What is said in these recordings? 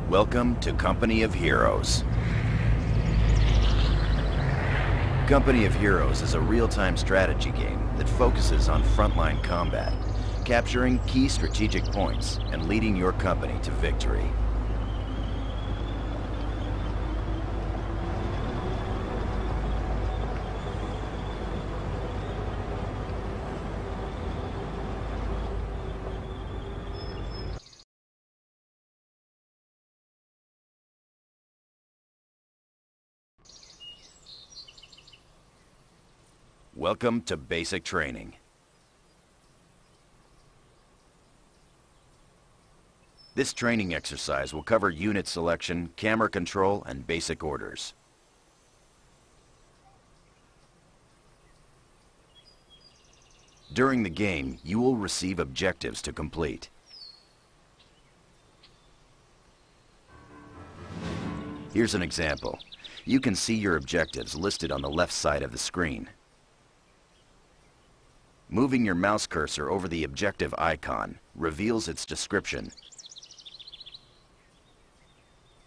Welcome to Company of Heroes. Company of Heroes is a real-time strategy game that focuses on frontline combat, capturing key strategic points and leading your company to victory. Welcome to basic training. This training exercise will cover unit selection, camera control, and basic orders. During the game, you will receive objectives to complete. Here's an example. You can see your objectives listed on the left side of the screen. Moving your mouse cursor over the objective icon reveals its description.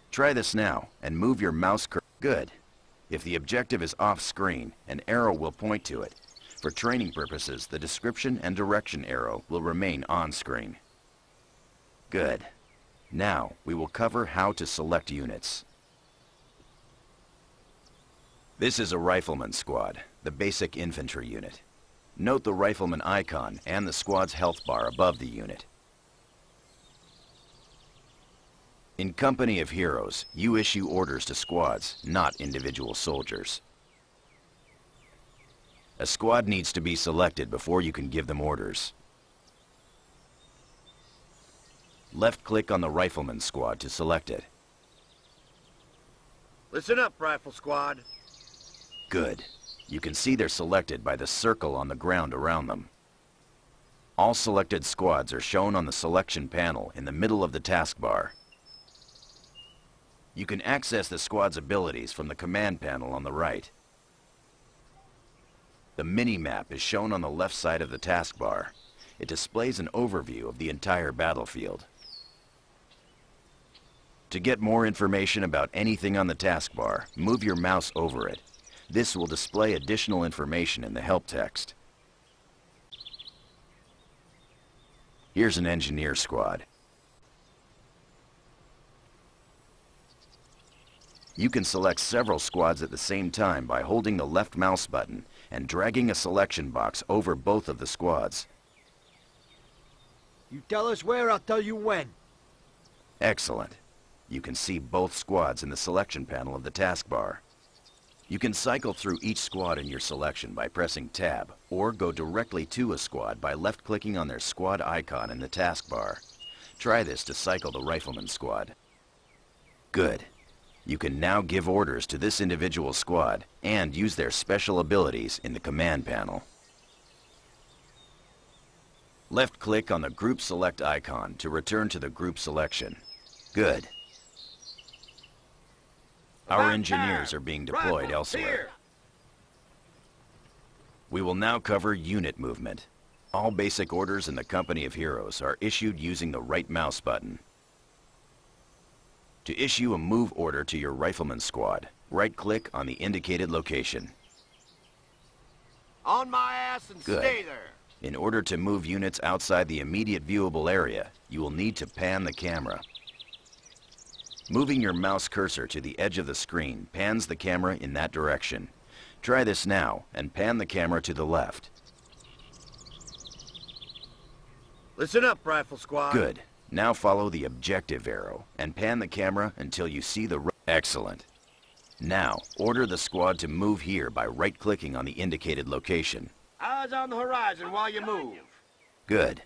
Try this now and move your mouse cursor. Good. If the objective is off screen, an arrow will point to it. For training purposes, the description and direction arrow will remain on screen. Good. Now we will cover how to select units. This is a rifleman squad, the basic infantry unit. Note the rifleman icon and the squad's health bar above the unit. In Company of Heroes, you issue orders to squads, not individual soldiers. A squad needs to be selected before you can give them orders. Left-click on the rifleman squad to select it. Listen up, Rifle Squad. Good. You can see they're selected by the circle on the ground around them. All selected squads are shown on the selection panel in the middle of the taskbar. You can access the squad's abilities from the command panel on the right. The mini-map is shown on the left side of the taskbar. It displays an overview of the entire battlefield. To get more information about anything on the taskbar, move your mouse over it. This will display additional information in the help text. Here's an engineer squad. You can select several squads at the same time by holding the left mouse button and dragging a selection box over both of the squads. You tell us where, I'll tell you when. Excellent. You can see both squads in the selection panel of the taskbar. You can cycle through each squad in your selection by pressing Tab, or go directly to a squad by left-clicking on their squad icon in the taskbar. Try this to cycle the rifleman squad. Good. You can now give orders to this individual squad and use their special abilities in the command panel. Left-click on the Group Select icon to return to the group selection. Good. Our engineers are being deployed elsewhere. We will now cover unit movement. All basic orders in the Company of Heroes are issued using the right mouse button. To issue a move order to your rifleman squad, right-click on the indicated location. On my ass and Good. Stay there. In order to move units outside the immediate viewable area, you will need to pan the camera. Moving your mouse cursor to the edge of the screen pans the camera in that direction. Try this now and pan the camera to the left. Listen up, Rifle Squad. Good. Now follow the objective arrow and pan the camera until you see the... Excellent. Now, order the squad to move here by right-clicking on the indicated location. Eyes on the horizon while you move. Good.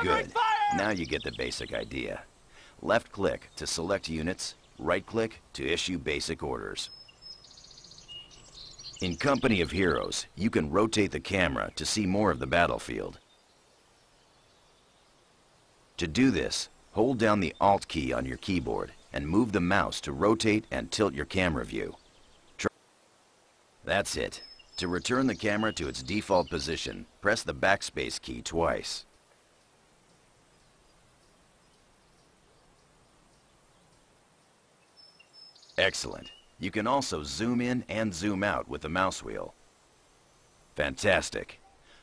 Good. Now you get the basic idea. Left-click to select units, right-click to issue basic orders. In Company of Heroes, you can rotate the camera to see more of the battlefield. To do this, hold down the Alt key on your keyboard and move the mouse to rotate and tilt your camera view. That's it. To return the camera to its default position, press the backspace key twice. Excellent. You can also zoom in and zoom out with the mouse wheel. Fantastic.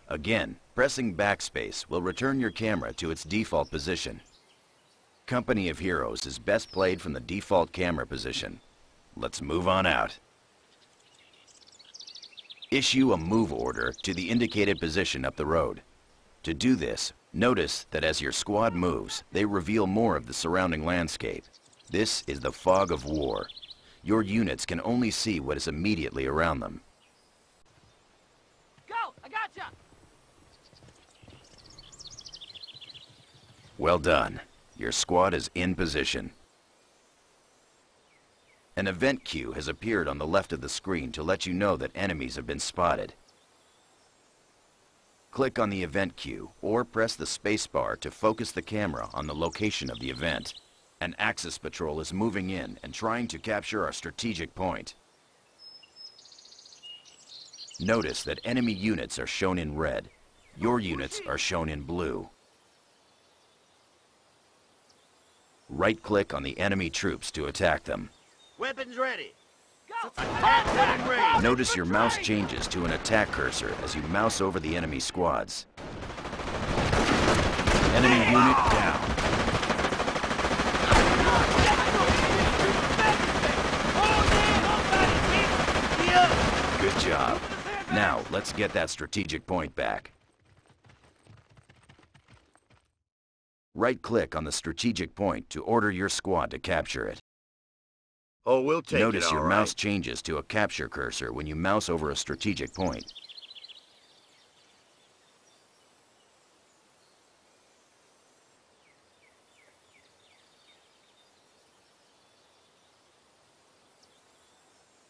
Again, pressing backspace will return your camera to its default position. Company of Heroes is best played from the default camera position. Let's move on out. Issue a move order to the indicated position up the road. To do this, notice that as your squad moves, they reveal more of the surrounding landscape. This is the fog of war. Your units can only see what is immediately around them. Go! I gotcha! Well done. Your squad is in position. An event queue has appeared on the left of the screen to let you know that enemies have been spotted. Click on the event queue or press the spacebar to focus the camera on the location of the event. An Axis patrol is moving in and trying to capture our strategic point. Notice that enemy units are shown in red. Your units are shown in blue. Right-click on the enemy troops to attack them. Weapons ready. Go! Within range. Notice your mouse changes to an attack cursor as you mouse over the enemy squads. Enemy unit down. Good job. Now, let's get that strategic point back. Right-click on the strategic point to order your squad to capture it. Oh, we'll take it, Notice your all mouse right. changes to a capture cursor when you mouse over a strategic point.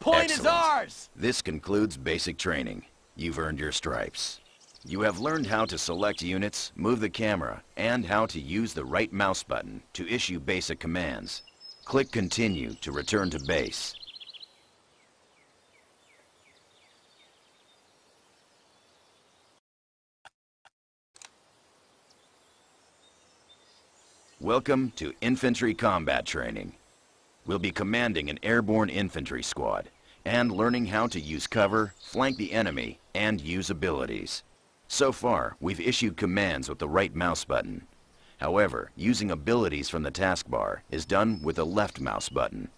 Point is Excellent. ours! This concludes basic training. You've earned your stripes. You have learned how to select units, move the camera, and how to use the right mouse button to issue basic commands. Click Continue to return to base. Welcome to Infantry Combat Training. We'll be commanding an airborne infantry squad and learning how to use cover, flank the enemy, and use abilities. So far, we've issued commands with the right mouse button. However, using abilities from the taskbar is done with the left mouse button.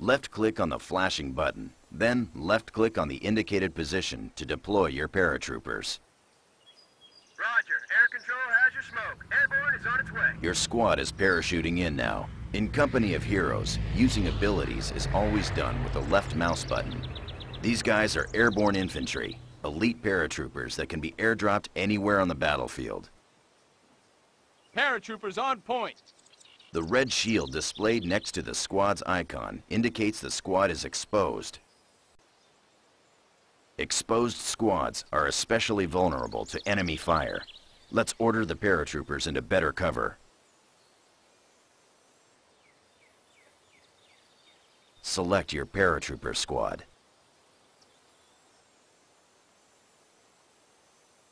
Left-click on the flashing button, then left-click on the indicated position to deploy your paratroopers. Roger. Air control has your smoke. Airborne is on its way. Your squad is parachuting in now. In Company of Heroes, using abilities is always done with the left mouse button. These guys are airborne infantry, elite paratroopers that can be airdropped anywhere on the battlefield. Paratroopers on point. The red shield displayed next to the squad's icon indicates the squad is exposed. Exposed squads are especially vulnerable to enemy fire. Let's order the paratroopers into better cover. Select your paratrooper squad.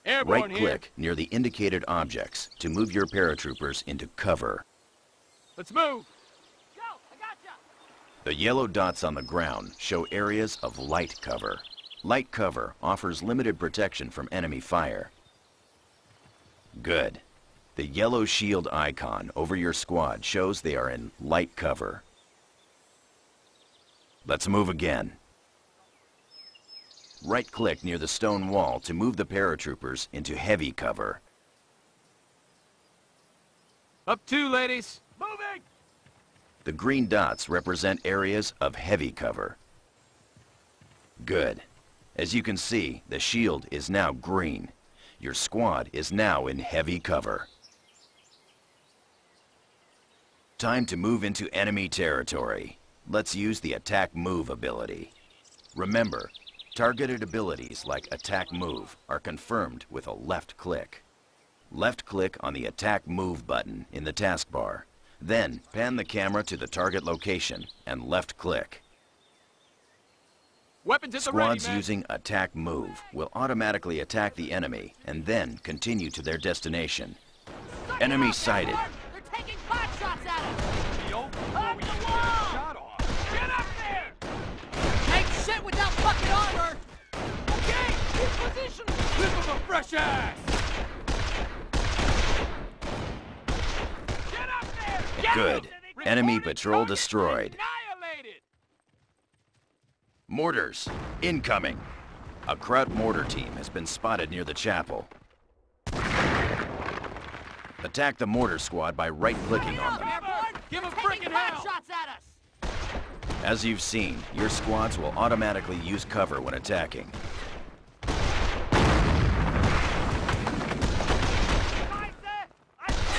Airborne here. Right-click near the indicated objects to move your paratroopers into cover. Let's move. Go! I gotcha! The yellow dots on the ground show areas of light cover. Light cover offers limited protection from enemy fire. Good. The yellow shield icon over your squad shows they are in light cover. Let's move again. Right-click near the stone wall to move the paratroopers into heavy cover. Up two, ladies. Moving! The green dots represent areas of heavy cover. Good. As you can see, the shield is now green. Your squad is now in heavy cover. Time to move into enemy territory. Let's use the Attack Move ability. Remember, targeted abilities like Attack Move are confirmed with a left click. Left click on the Attack Move button in the taskbar. Then pan the camera to the target location and left click. Weapons at the ready, Squads man. using attack move will automatically attack the enemy and then continue to their destination. Enemy sighted. They're taking pot shots at us! Up the wall! Get up there! Take shit without fucking armor! Okay, in position! Give them a fresh ass! Get up there! Get Good. them! Enemy Reported patrol target destroyed. Annihilated! Mortars, incoming. A Kraut mortar team has been spotted near the chapel. Attack the mortar squad by right-clicking on them. Give them Taking frickin' pot hell! shots at us! As you've seen, your squads will automatically use cover when attacking.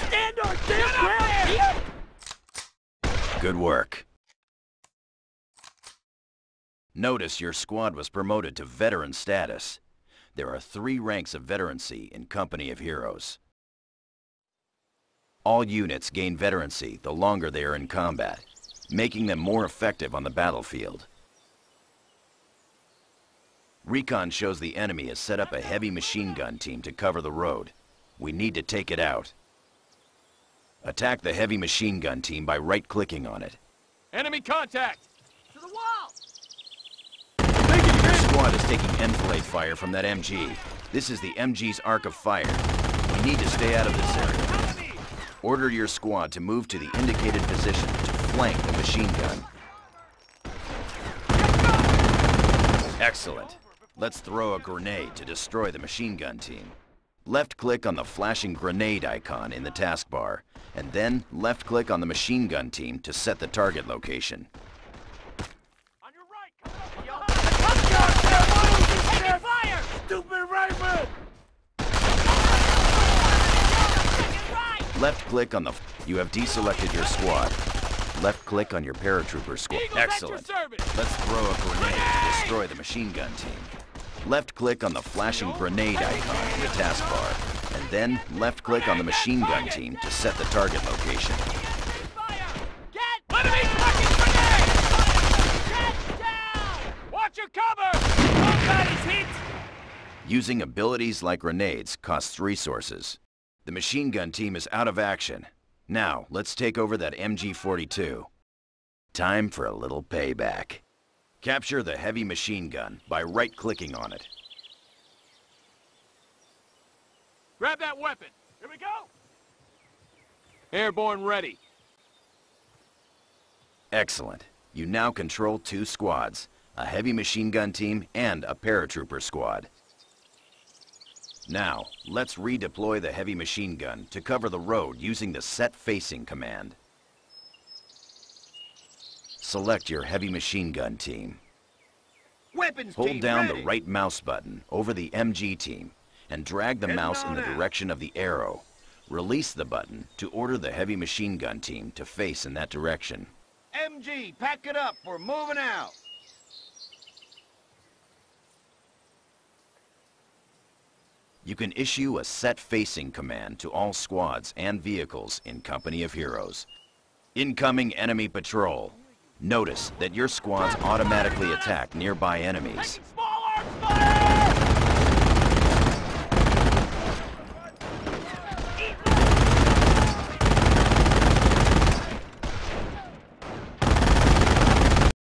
Stand our damn ground here! Good work. Notice your squad was promoted to veteran status. There are 3 ranks of veterancy in Company of Heroes. All units gain veterancy the longer they are in combat, making them more effective on the battlefield. Recon shows the enemy has set up a heavy machine gun team to cover the road. We need to take it out. Attack the heavy machine gun team by right-clicking on it. Enemy contact! To the wall! Your squad is taking enfilade fire from that MG. This is the MG's arc of fire. We need to stay out of this area. Order your squad to move to the indicated position to flank the machine gun. Excellent. Let's throw a grenade to destroy the machine gun team. Left-click on the flashing grenade icon in the taskbar, and then left-click on the machine gun team to set the target location. On your right! Taking fire! Stupid rifle! Taking right! Left-click on the... You have deselected your squad. Left-click on your paratrooper squad. Eagles at your Excellent. service. Let's throw a grenade to destroy the machine gun team. Left-click on the flashing grenade icon in the taskbar, and then left-click on the machine gun team to set the target location. Get! Enemy fucking grenade! Get down! Watch your cover! Combat is hit! Using abilities like grenades costs resources. The machine gun team is out of action. Now, let's take over that MG-42. Time for a little payback. Capture the heavy machine gun by right-clicking on it. Grab that weapon. Here we go. Airborne ready. Excellent. You now control 2 squads, a heavy machine gun team and a paratrooper squad. Now, let's redeploy the heavy machine gun to cover the road using the Set Facing command. Select your heavy machine gun team. Weapons Hold team down ready. the right mouse button over the MG team and drag the Heading mouse in on the out. direction of the arrow. Release the button to order the heavy machine gun team to face in that direction. MG, pack it up. We're moving out. You can issue a Set Facing command to all squads and vehicles in Company of Heroes. Incoming enemy patrol. Notice that your squads automatically attack nearby enemies. Taking small arms fire!